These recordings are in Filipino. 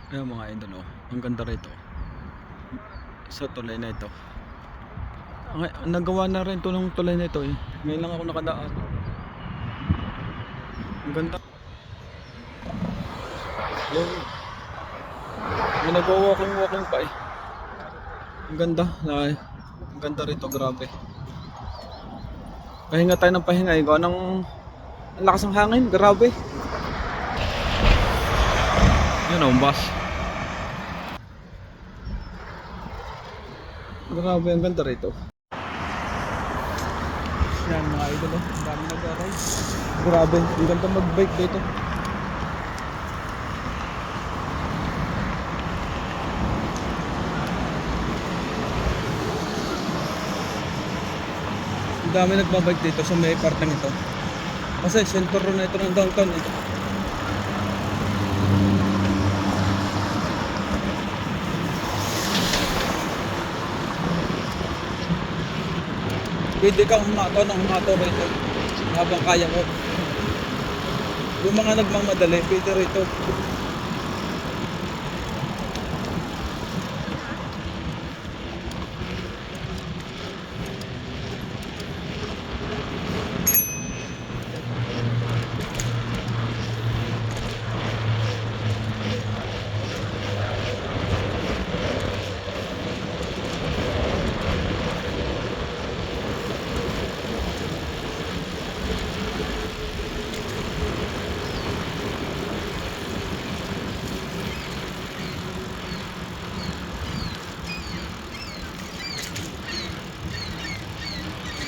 Ayan mga idol, oh. Ang ganda rito. Sa tulay na ito. Nagawa na rin to ng tulay na ito eh. Ngayon lang ako nakadaan. Ang ganda. Yung, may nagwa-walking pa eh. Ang ganda. Ang ganda rito, grabe. Pahinga tayo ng pahinga eh. Gawa ng ang lakas ng hangin, grabe. Yun oh, bus. Grabe, ang ganda rito. Yan mga idol, oh. Ang dami nag-ride. Grabe, ang ganda mag-bike dito. Ang dami nagbabike dito sa may parteng ito. Kasi center na ito ng downtown eh. Pwede kang humato rito habang kaya ko. Yung mga nagmamadali, pwede rito.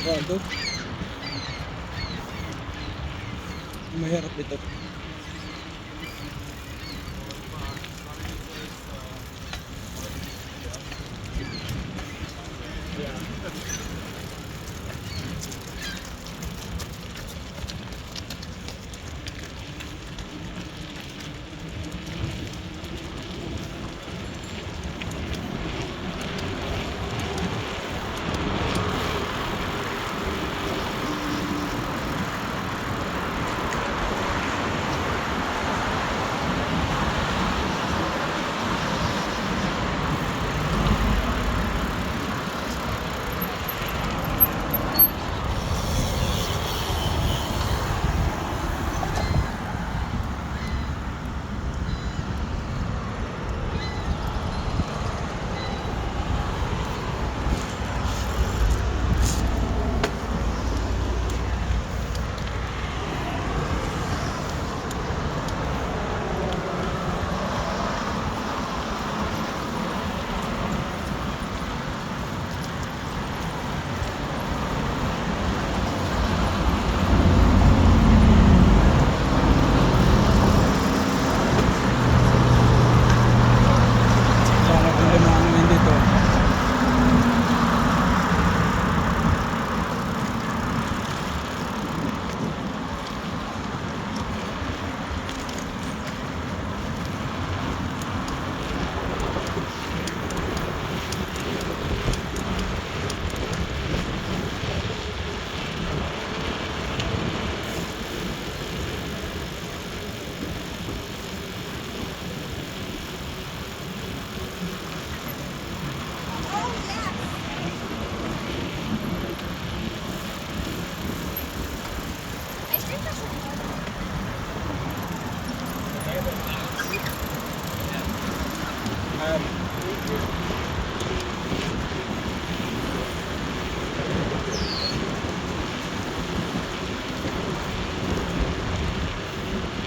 Sigurado. Mahirap ito. Bakit ang limangan dito?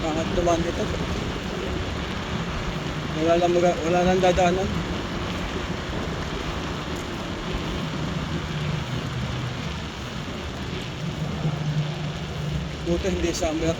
Pangat naman dito. Wala lang dadaanan. Buti hindi summer.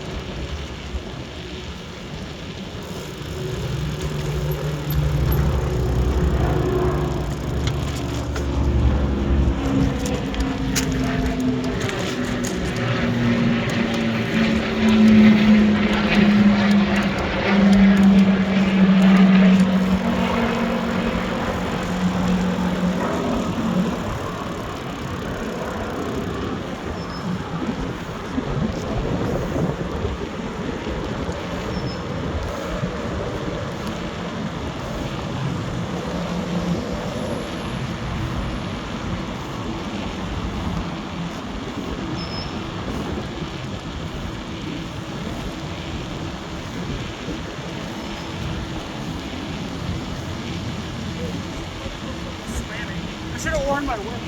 warn my wind.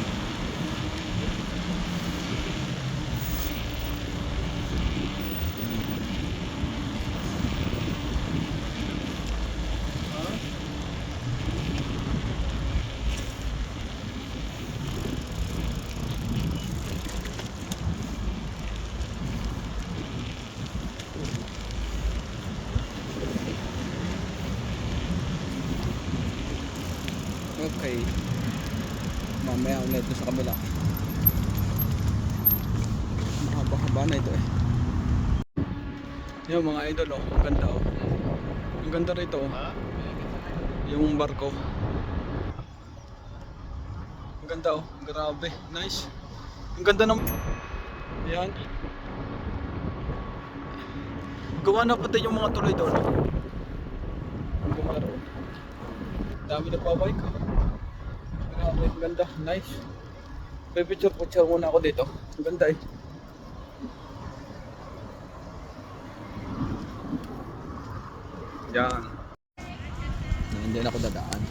Okay. Mamaya ulit doon sa kabila. Mahaba-haba na ito eh. Yung mga idol oh, ang ganda oh. Ang ganda rito oh. Yung barko. Ang ganda oh, grabe, nice. Ang ganda ng yan. Gawa na pati yung mga tuloy doon. Ang ganda roon. Dami na pa-bike. Grabe, ang ganda, nice. Picture muna ako dito. Ang ganda eh. Yan. Hindi na ako dadaan.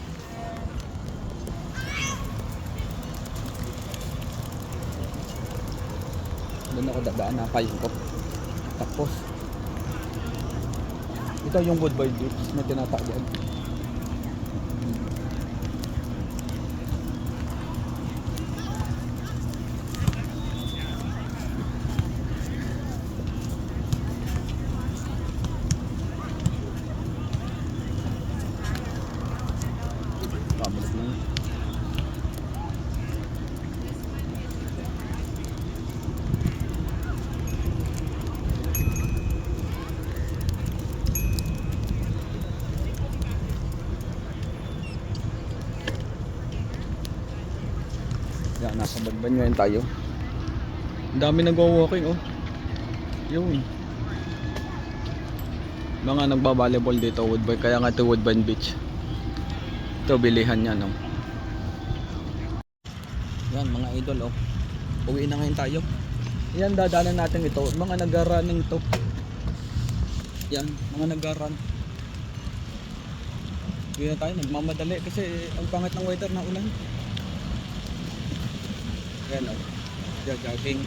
Doon ako dadaan, nakayin ko. Tapos ito yung Woodbine Beach na tinatawag. Pabalik na. Yan, nasa Banbanyo tayo. Ang dami nagwo-walking oh. Yun. Mga nagba-volleyball dito, Woodbine, kaya nga ito Woodbine Beach. Ito bilihan niya no. Yan mga idol oh. Uwi na ngayon tayo. Yan dadaanan natin ito, mga nag-running to. Yan, mga nag-run. Uwi na tayo, nagmamadali kasi ang pangit ng weather na ulan. Yan o, jogging.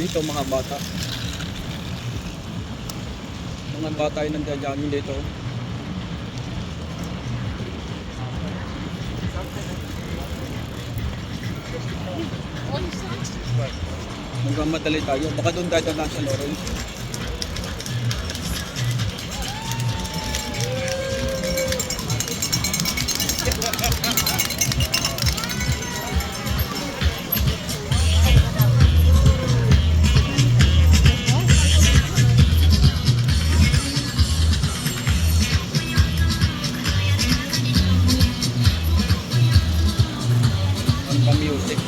Dito mga bata. Mga bata ay nagja-jogging dito. Magmamadali tayo, baka doon tayo na sa Lawrence. Music.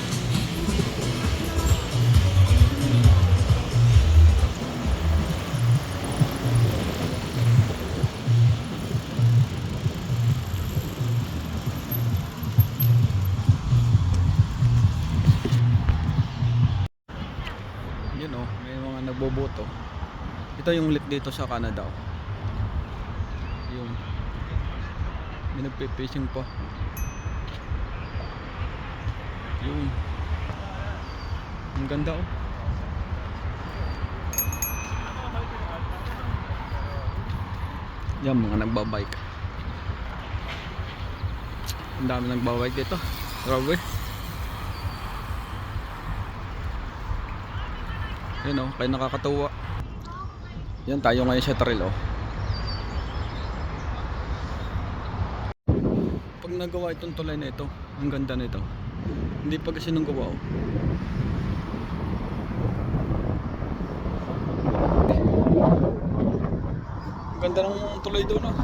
Yun oh, may mga nagboboto. Ito yung lake dito sa Canada oh. Yung may nagpe-fishing pa. Yun. Ang ganda oh. Yan mga nagbabike. Ang dami nagbabike dito. Grabe. Yan oh, kaya nakakatuwa. Yan tayo ngayon sa trail oh. Pag nagawa itong tulay na ito, ang ganda nito. Hindi pa kasi nung gawa oh. Ang ganda ng tulay doon oh.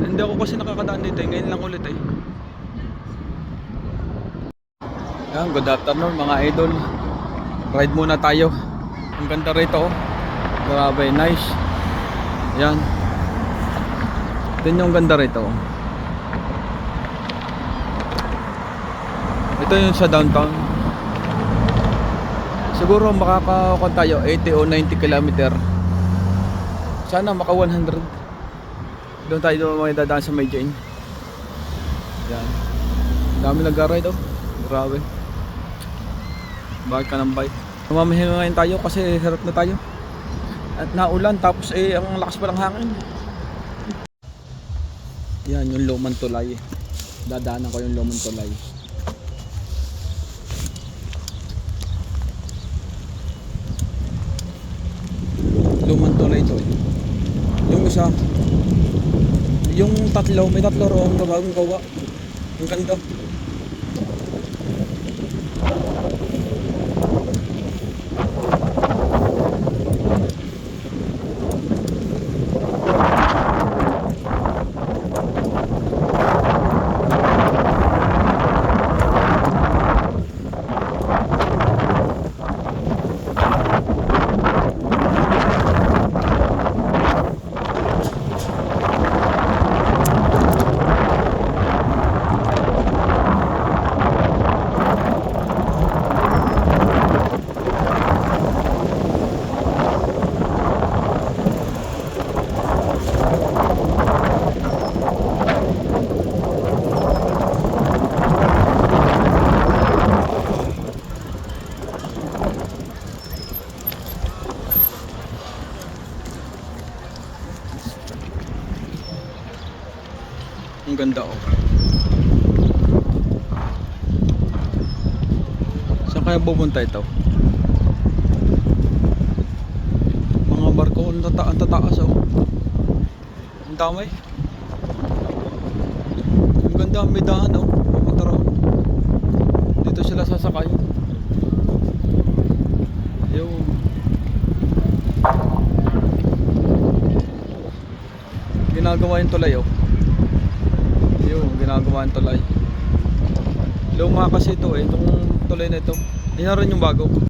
Hindi ako kasi nakakadaan dito eh. Ngayon lang ulit eh. Yan, good afternoon mga idol. Ride muna tayo. Ang ganda rito oh. Grabe, nice. Yan. Ito yung ganda rito oh. Ito yung sa downtown. Siguro makakakon tayo 80 o 90 km. Sana maka 100. Doon tayo may dadaan sa may Jane. Yan. Dami nag-ride oh. Grabe. Bakit ka ng bike? Mamahinga ngayon tayo kasi hirap na tayo. At naulan tapos ang lakas pa ng hangin. Yan yung Lumang Tulay. Dadaanan ko yung Lumang Tulay. Lumang Tulay to. Yung isa, yung tatlo, may tatlo roong bagong gawa. Ang ganda. Ang ganda oh. Saan kaya pupunta ito? Mga barko ang tataas oh. Ang damay. Ang ganda, may daan oh. Pupunta raw. Dito sila sasakay. Yung ginagawa yung tulay oh. Yung ginagawa ng tulay. Luma kasi ito itong tulay na ito. Yan rin yung bago.